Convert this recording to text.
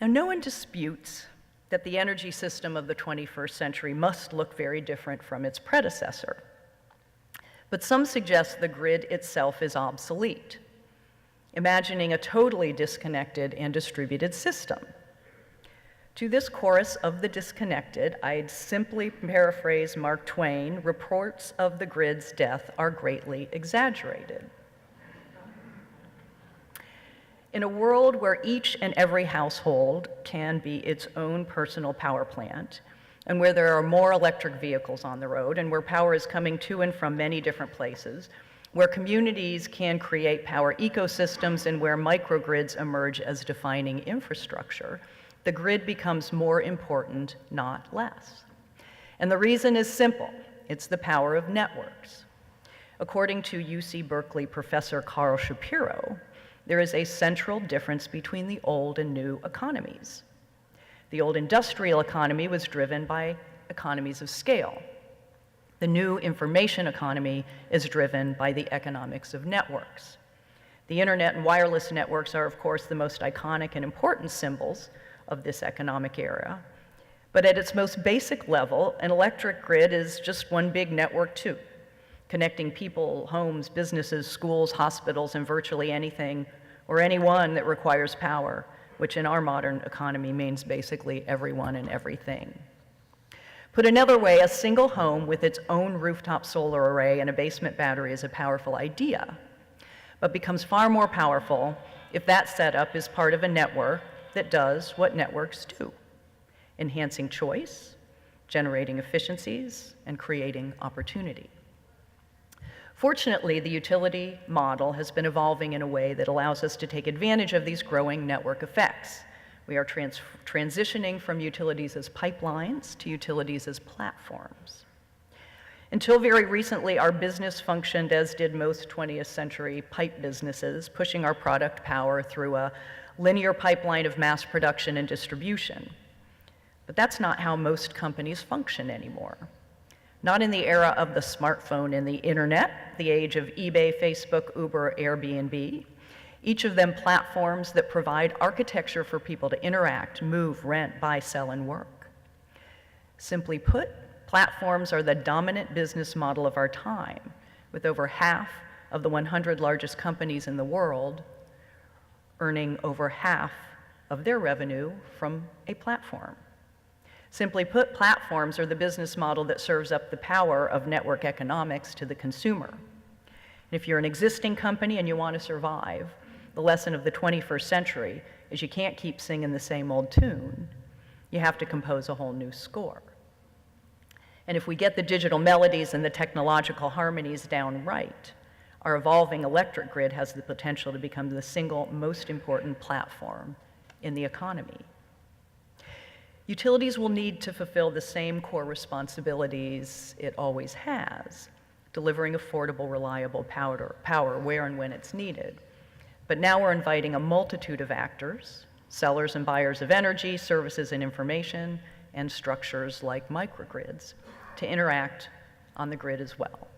Now, no one disputes that the energy system of the 21st century must look very different from its predecessor. But some suggest the grid itself is obsolete, imagining a totally disconnected and distributed system. To this chorus of the disconnected, I'd simply paraphrase Mark Twain: reports of the grid's death are greatly exaggerated. In a world where each and every household can be its own personal power plant, and where there are more electric vehicles on the road, and where power is coming to and from many different places, where communities can create power ecosystems, and where microgrids emerge as defining infrastructure, the grid becomes more important, not less. And the reason is simple: it's the power of networks. According to UC Berkeley professor Carl Shapiro, there is a central difference between the old and new economies. The old industrial economy was driven by economies of scale. The new information economy is driven by the economics of networks. The internet and wireless networks are, of course, the most iconic and important symbols of this economic era. But at its most basic level, an electric grid is just one big network too, connecting people, homes, businesses, schools, hospitals, and virtually anything or anyone that requires power, which in our modern economy means basically everyone and everything. Put another way, a single home with its own rooftop solar array and a basement battery is a powerful idea, but becomes far more powerful if that setup is part of a network that does what networks do: enhancing choice, generating efficiencies, and creating opportunity. Fortunately, the utility model has been evolving in a way that allows us to take advantage of these growing network effects. We are transitioning from utilities as pipelines to utilities as platforms. Until very recently, our business functioned as did most 20th century pipe businesses, pushing our product power through a linear pipeline of mass production and distribution. But that's not how most companies function anymore. Not in the era of the smartphone and the internet, the age of eBay, Facebook, Uber, Airbnb. Each of them platforms that provide architecture for people to interact, move, rent, buy, sell, and work. Simply put, platforms are the dominant business model of our time, with over half of the 100 largest companies in the world earning over half of their revenue from a platform. Simply put, platforms are the business model that serves up the power of network economics to the consumer. And if you're an existing company and you want to survive, the lesson of the 21st century is you can't keep singing the same old tune. You have to compose a whole new score. And if we get the digital melodies and the technological harmonies down right, our evolving electric grid has the potential to become the single most important platform in the economy. Utilities will need to fulfill the same core responsibilities it always has, delivering affordable, reliable power where and when it's needed. But now we're inviting a multitude of actors, sellers and buyers of energy, services and information, and structures like microgrids, to interact on the grid as well.